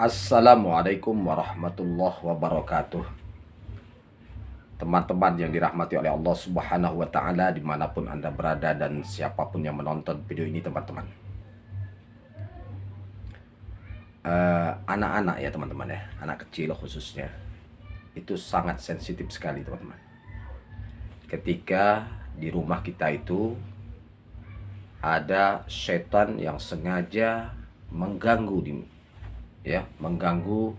Assalamualaikum warahmatullahi wabarakatuh. Teman-teman yang dirahmati oleh Allah Subhanahu wa Ta'ala, dimanapun Anda berada dan siapapun yang menonton video ini, teman-teman. Anak-anak ya, teman-teman ya, anak kecil khususnya, itu sangat sensitif sekali, teman-teman. Ketika di rumah kita itu ada setan yang sengaja mengganggu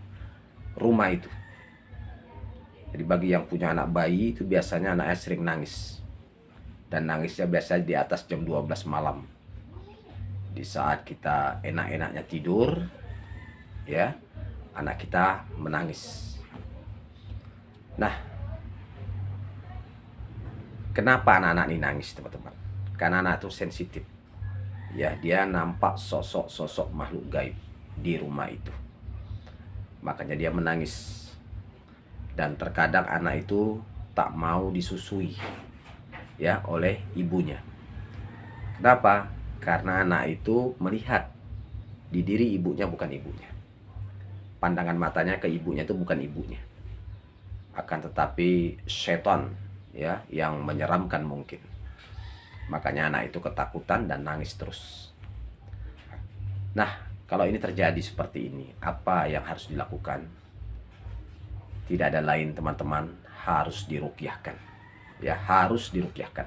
rumah itu. Jadi bagi yang punya anak bayi itu biasanya anaknya sering nangis. Dan nangisnya biasanya di atas jam 12 malam. Di saat kita enak-enaknya tidur, ya, anak kita menangis. Nah, kenapa anak-anak ini nangis, teman-teman? Karena anak itu sensitif. Ya, dia nampak sosok-sosok makhluk gaib di rumah itu. Makanya dia menangis. Dan terkadang anak itu tak mau disusui ya oleh ibunya. Kenapa? Karena anak itu melihat di diri ibunya bukan ibunya. Pandangan matanya ke ibunya itu bukan ibunya. Akan tetapi setan ya yang menyeramkan mungkin. Makanya anak itu ketakutan dan nangis terus. Nah, kalau ini terjadi seperti ini, apa yang harus dilakukan? Tidak ada lain, teman-teman, harus diruqyahkan. Ya, harus diruqyahkan.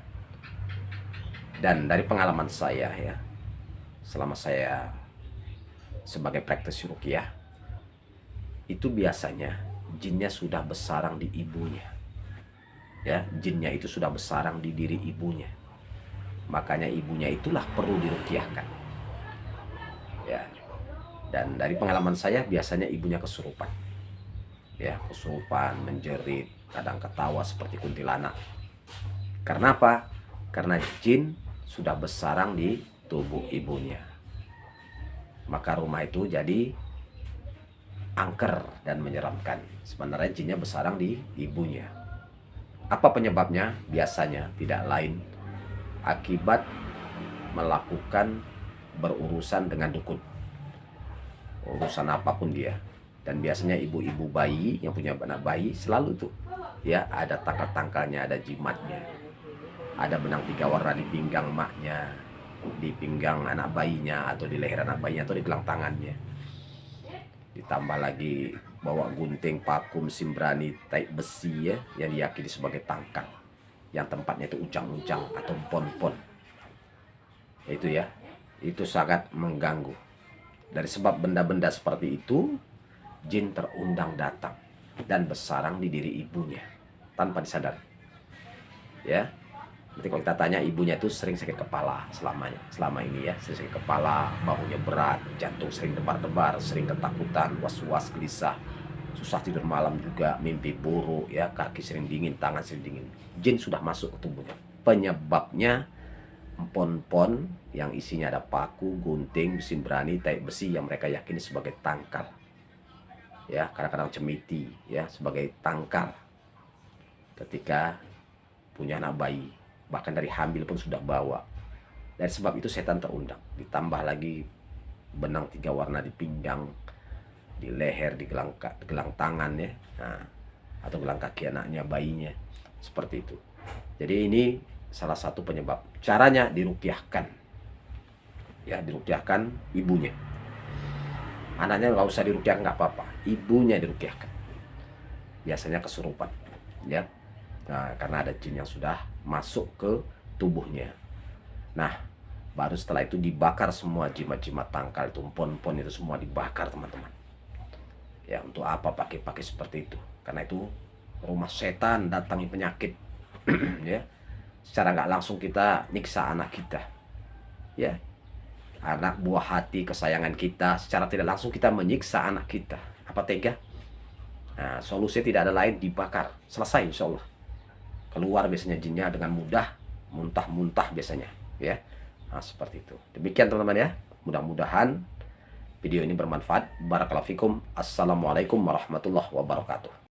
Dan dari pengalaman saya ya, selama saya sebagai praktisi ruqyah, itu biasanya jinnya sudah bersarang di ibunya. Ya, jinnya itu sudah bersarang di diri ibunya. Makanya ibunya itulah perlu diruqyahkan. Ya. Dan dari pengalaman saya biasanya ibunya kesurupan. Ya, kesurupan, menjerit, kadang ketawa seperti kuntilanak. Karena apa? Karena jin sudah bersarang di tubuh ibunya. Maka rumah itu jadi angker dan menyeramkan. Sebenarnya jinnya bersarang di ibunya. Apa penyebabnya? Biasanya tidak lain akibat melakukan berurusan dengan dukun. Urusan apapun dia. Dan biasanya ibu-ibu bayi yang punya anak bayi selalu tuh ya ada tangkal-tangkalnya, ada jimatnya, ada benang 3 warna di pinggang maknya, di pinggang anak bayinya, atau di leher anak bayinya, atau di gelang tangannya. Ditambah lagi bawa gunting, paku, mesin berani, taik besi ya, yang diyakini sebagai tangkal, yang tempatnya itu ujang-ujang atau pon-pon. Itu ya, itu sangat mengganggu. Dari sebab benda-benda seperti itu, jin terundang datang dan bersarang di diri ibunya tanpa disadari. Ya, nanti kalau kita tanya, ibunya itu sering sakit kepala selama ini ya, sering sakit kepala, bahunya berat, jantung sering debar-debar, sering ketakutan, was-was, gelisah, susah tidur malam juga, mimpi buruk ya, kaki sering dingin, tangan sering dingin. Jin sudah masuk ke tubuhnya. Penyebabnya pon-pon yang isinya ada paku, gunting, mesin berani, taik besi yang mereka yakini sebagai tangkal. Ya, kadang-kadang cemiti ya sebagai tangkal ketika punya anak bayi, bahkan dari hamil pun sudah bawa. Dari sebab itu setan terundang. Ditambah lagi benang 3 warna di pinggang, di leher, di gelang tangan ya, nah, atau gelang kaki anaknya, bayinya, seperti itu. Jadi ini salah satu penyebab. Caranya diruqyahkan. Ya, diruqyahkan ibunya. Anaknya nggak usah diruqyah, nggak apa-apa, ibunya diruqyahkan. Biasanya kesurupan ya, nah, karena ada jin yang sudah masuk ke tubuhnya. Nah, baru setelah itu dibakar semua jimat-jimat tangkal itu, pon-pon itu semua dibakar, teman-teman. Ya, untuk apa pakai seperti itu? Karena itu rumah setan, datangi penyakit. Ya, secara nggak langsung kita nyiksa anak kita. Ya, anak buah hati kesayangan kita, secara tidak langsung kita menyiksa anak kita. Apa tega? Nah, solusinya tidak ada lain, dibakar, selesai insya Allah. Keluar biasanya jinnya dengan mudah, muntah-muntah biasanya ya. Nah, seperti itu. Demikian teman-teman ya, mudah-mudahan video ini bermanfaat. Barakallahu fikum. Assalamualaikum warahmatullahi wabarakatuh.